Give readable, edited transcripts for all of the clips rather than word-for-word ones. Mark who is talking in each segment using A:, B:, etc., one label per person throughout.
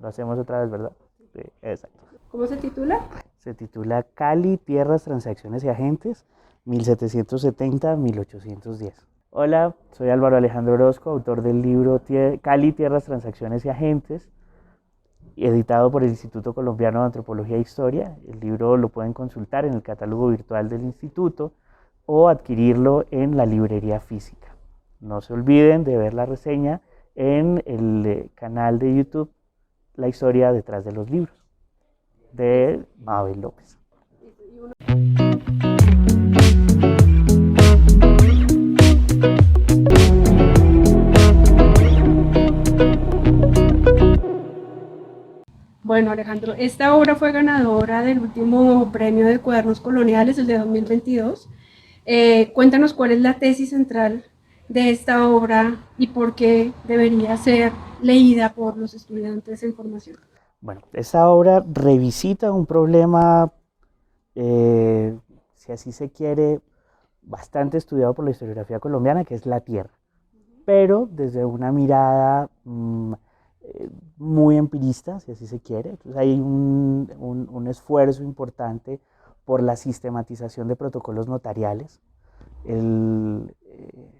A: Lo hacemos otra vez, ¿verdad? Sí, exacto.
B: ¿Cómo se titula?
A: Se titula Cali, Tierras, Transacciones y Agentes, 1770-1810. Hola, soy Álvaro Alejandro Orozco, autor del libro Cali, Tierras, Transacciones y Agentes, editado por el Instituto Colombiano de Antropología e Historia. El libro lo pueden consultar en el catálogo virtual del instituto o adquirirlo en la librería física. No se olviden de ver la reseña en el canal de YouTube La historia detrás de los libros, de Mabel López.
B: Bueno, Alejandro, esta obra fue ganadora del último premio de Cuadernos Coloniales, el de 2022. Cuéntanos cuál es la tesis central de esta obra y por qué debería ser leída por los estudiantes en formación.
A: Bueno, esta obra revisita un problema, si así se quiere, bastante estudiado por la historiografía colombiana, que es la tierra, pero desde una mirada muy empirista, si así se quiere. Entonces hay un esfuerzo importante por la sistematización de protocolos notariales.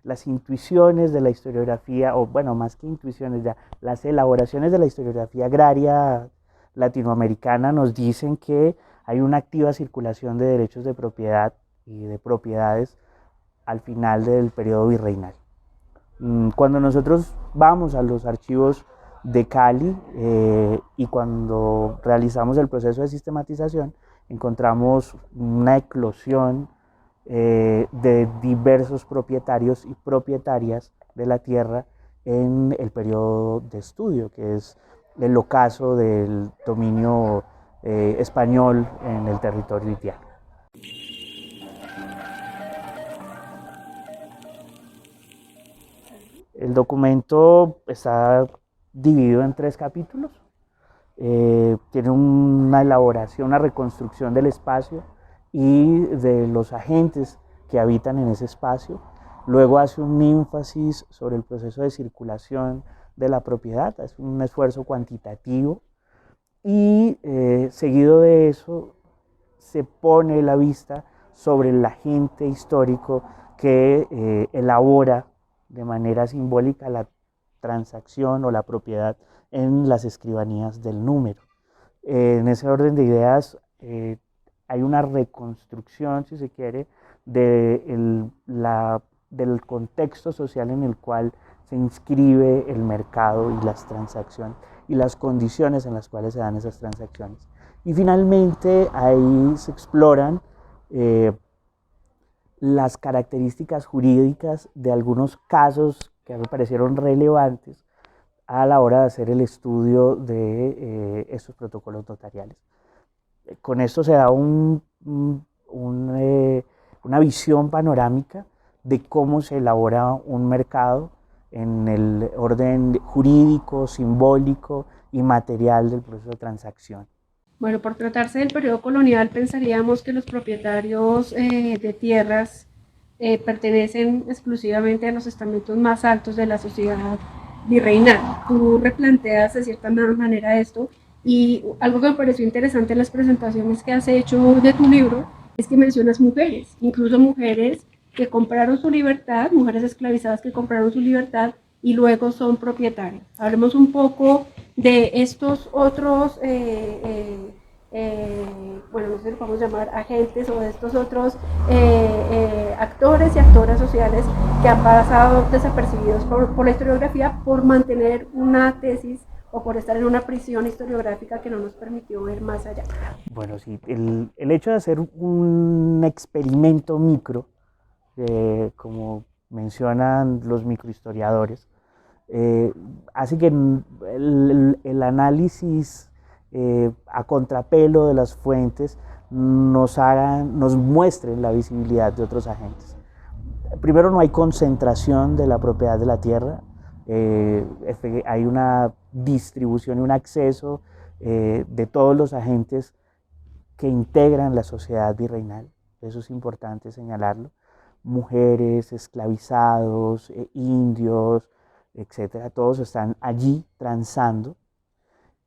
A: Las intuiciones de la historiografía, o bueno, más que intuiciones, ya las elaboraciones de la historiografía agraria latinoamericana nos dicen que hay una activa circulación de derechos de propiedad y de propiedades al final del periodo virreinal. Cuando nosotros vamos a los archivos de Cali y cuando realizamos el proceso de sistematización, encontramos una eclosión de diversos propietarios y propietarias de la tierra en el periodo de estudio, que es el ocaso del dominio español en el territorio haitiano. El documento está dividido en 3 capítulos. Tiene una elaboración, una reconstrucción del espacio y de los agentes que habitan en ese espacio. Luego hace un énfasis sobre el proceso de circulación de la propiedad, es un esfuerzo cuantitativo y seguido de eso se pone la vista sobre el agente histórico que elabora de manera simbólica la transacción o la propiedad en las escribanías del número. En ese orden de ideas hay una reconstrucción, si se quiere, del contexto social en el cual se inscribe el mercado y las transacciones y las condiciones en las cuales se dan esas transacciones. Y finalmente ahí se exploran las características jurídicas de algunos casos que me parecieron relevantes a la hora de hacer el estudio de estos protocolos notariales. Con esto se da una visión panorámica de cómo se elabora un mercado en el orden jurídico, simbólico y material del proceso de transacción.
B: Bueno, por tratarse del periodo colonial, pensaríamos que los propietarios de tierras pertenecen exclusivamente a los estamentos más altos de la sociedad virreinal. Tú replanteas de cierta manera esto y algo que me pareció interesante en las presentaciones que has hecho de tu libro es que mencionas mujeres, incluso mujeres que compraron su libertad, mujeres esclavizadas que compraron su libertad y luego son propietarios. Hablemos un poco de estos otros, bueno, no sé si lo podemos llamar agentes o de estos otros actores y actoras sociales que han pasado desapercibidos por la historiografía por mantener una tesis o por estar en una prisión historiográfica que no nos permitió ver más allá.
A: Bueno, sí, el hecho de hacer un experimento micro, como mencionan los microhistoriadores, hace que el análisis a contrapelo de las fuentes nos muestren la visibilidad de otros agentes. Primero, no hay concentración de la propiedad de la tierra, hay una distribución y un acceso de todos los agentes que integran la sociedad virreinal, eso es importante señalarlo, mujeres, esclavizados, indios, etcétera, todos están allí transando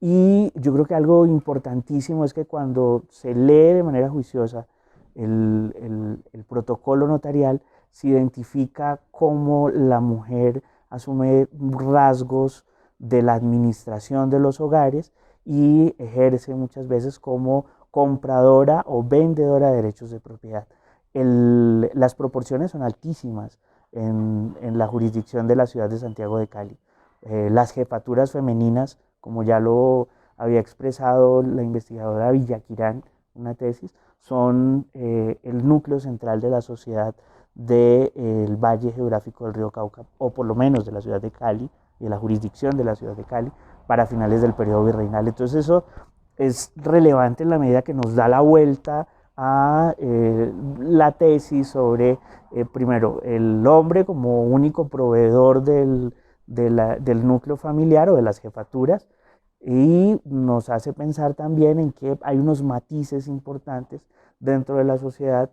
A: Y yo creo que algo importantísimo es que cuando se lee de manera juiciosa el protocolo notarial, se identifica cómo la mujer asume rasgos de la administración de los hogares y ejerce muchas veces como compradora o vendedora de derechos de propiedad. Las proporciones son altísimas en la jurisdicción de la ciudad de Santiago de Cali. Las jefaturas femeninas, como ya lo había expresado la investigadora Villaquirán, una tesis, son el núcleo central de la sociedad del Valle Geográfico del Río Cauca, o por lo menos de la ciudad de Cali, y de la jurisdicción de la ciudad de Cali, para finales del periodo virreinal. Entonces eso es relevante en la medida que nos da la vuelta a la tesis sobre, primero, el hombre como único proveedor del núcleo familiar o de las jefaturas, y nos hace pensar también en que hay unos matices importantes dentro de la sociedad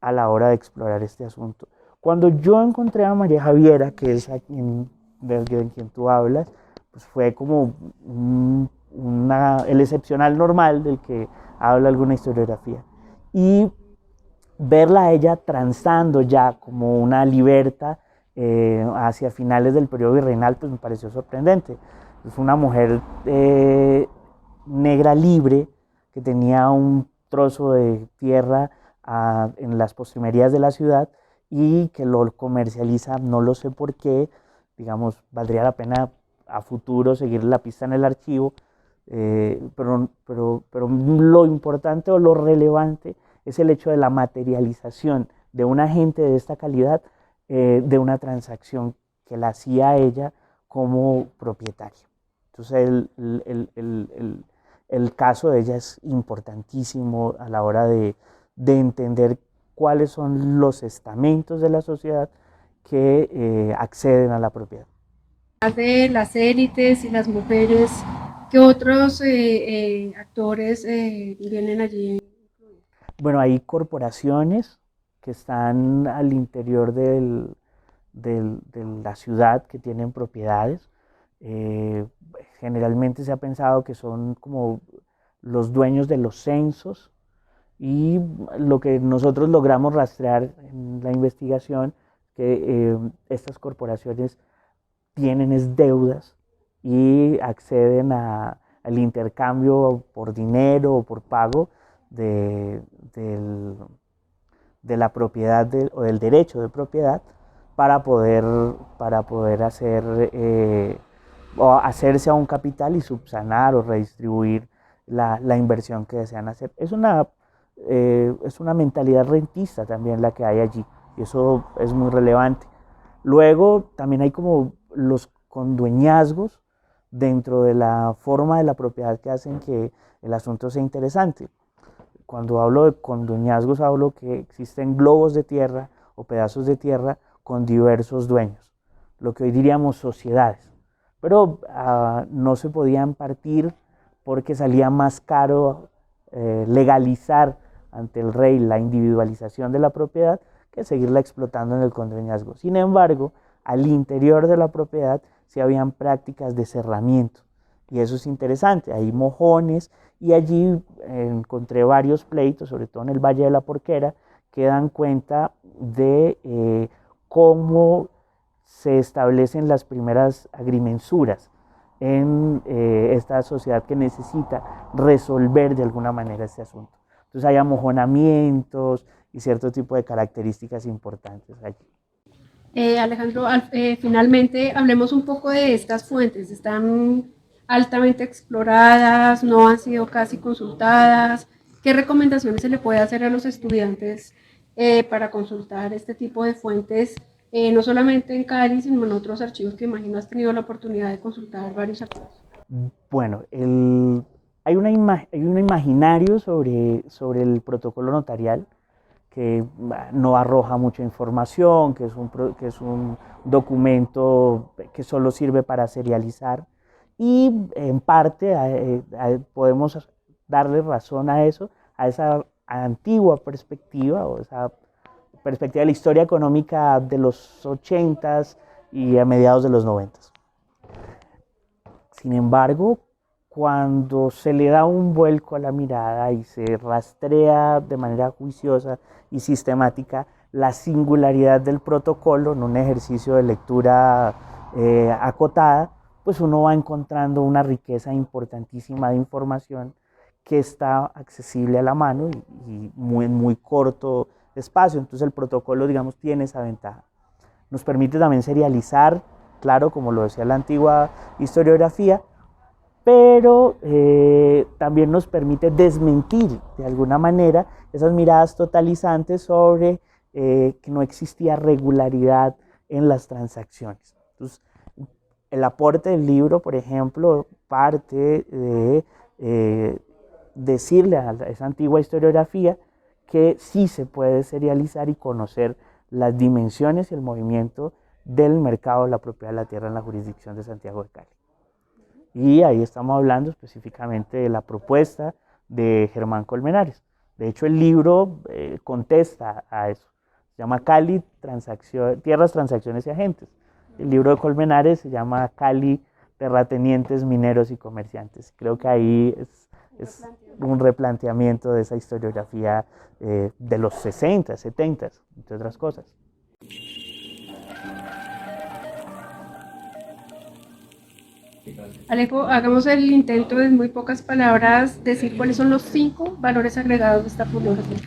A: a la hora de explorar este asunto. Cuando yo encontré a María Javiera, que es de quien tú hablas, pues fue como el excepcional normal del que habla alguna historiografía. Y verla a ella transando ya como una liberta hacia finales del periodo virreinal, pues me pareció sorprendente. Es una mujer negra libre que tenía un trozo de tierra en las postrimerías de la ciudad y que lo comercializa, no lo sé por qué, digamos, valdría la pena a futuro seguir la pista en el archivo, pero lo importante o lo relevante es el hecho de la materialización de un agente de esta calidad, de una transacción que la hacía ella como propietaria. Entonces el caso de ella es importantísimo a la hora de entender cuáles son los estamentos de la sociedad que acceden a la propiedad.
B: De las élites y las mujeres, ¿qué otros actores vienen allí?
A: Bueno, hay corporaciones que están al interior de la ciudad que tienen propiedades. Eh, Generalmente se ha pensado que son como los dueños de los censos, y lo que nosotros logramos rastrear en la investigación, que estas corporaciones tienen es deudas y acceden al intercambio por dinero o por pago de, del, de la propiedad o del derecho de propiedad para poder o hacerse a un capital y subsanar o redistribuir la inversión que desean hacer. Es una mentalidad rentista también la que hay allí, y eso es muy relevante. Luego también hay como los condueñazgos dentro de la forma de la propiedad que hacen que el asunto sea interesante. Cuando hablo de condueñazgos, hablo que existen globos de tierra o pedazos de tierra con diversos dueños, lo que hoy diríamos sociedades. Pero no se podían partir porque salía más caro legalizar ante el rey la individualización de la propiedad que seguirla explotando en el condueñazgo. Sin embargo, al interior de la propiedad sí habían prácticas de cerramiento, y eso es interesante. Hay mojones, y allí encontré varios pleitos, sobre todo en el Valle de la Porquera, que dan cuenta de cómo se establecen las primeras agrimensuras en esta sociedad que necesita resolver de alguna manera este asunto. Entonces hay amojonamientos y cierto tipo de características importantes allí.
B: Alejandro, finalmente hablemos un poco de estas fuentes. Están altamente exploradas, no han sido casi consultadas. ¿Qué recomendaciones se le puede hacer a los estudiantes para consultar este tipo de fuentes, no solamente en Cali, sino en otros archivos que imagino has tenido la oportunidad de consultar varios archivos?
A: Bueno, hay un imaginario sobre el protocolo notarial que no arroja mucha información, que es un documento que solo sirve para serializar, y en parte podemos darle razón a eso, a esa antigua perspectiva o esa perspectiva de la historia económica de los 80s y a mediados de los 90s. Sin embargo, cuando se le da un vuelco a la mirada y se rastrea de manera juiciosa y sistemática la singularidad del protocolo en un ejercicio de lectura acotada, pues uno va encontrando una riqueza importantísima de información que está accesible a la mano y muy corto espacio. Entonces el protocolo, digamos, tiene esa ventaja. Nos permite también serializar, claro, como lo decía la antigua historiografía, pero también nos permite desmentir de alguna manera esas miradas totalizantes sobre que no existía regularidad en las transacciones. Entonces, el aporte del libro, por ejemplo, parte de decirle a esa antigua historiografía que sí se puede serializar y conocer las dimensiones y el movimiento del mercado de la propiedad de la tierra en la jurisdicción de Santiago de Cali. Y ahí estamos hablando específicamente de la propuesta de Germán Colmenares. De hecho, el libro contesta a eso. Se llama Cali, Tierras, Transacciones y Agentes. El libro de Colmenares se llama Cali, Terratenientes, Mineros y Comerciantes. Creo que ahí es un replanteamiento de esa historiografía de los 60, 70, entre otras cosas.
B: Alejo, hagamos el intento de en muy pocas palabras decir cuáles son los 5 valores agregados de esta publicación.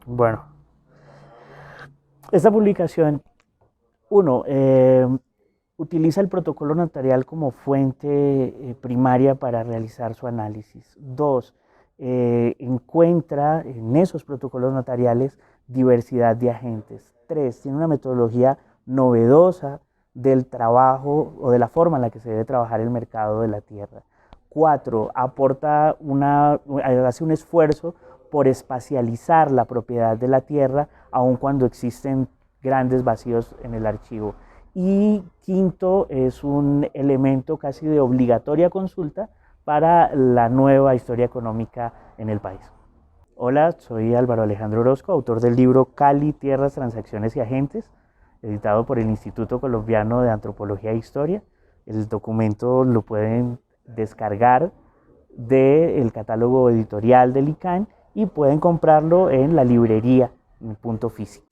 A: Bueno, esta publicación, uno, utiliza el protocolo notarial como fuente primaria para realizar su análisis. Dos, encuentra en esos protocolos notariales diversidad de agentes. Tres, tiene una metodología novedosa del trabajo o de la forma en la que se debe trabajar el mercado de la tierra. Cuatro, hace un esfuerzo por espacializar la propiedad de la tierra, aun cuando existen grandes vacíos en el archivo. Y quinto, es un elemento casi de obligatoria consulta para la nueva historia económica en el país. Hola, soy Álvaro Alejandro Orozco, autor del libro Cali, Tierras, Transacciones y Agentes, editado por el Instituto Colombiano de Antropología e Historia. El documento lo pueden descargar del catálogo editorial del ICANN y pueden comprarlo en la librería en punto físico.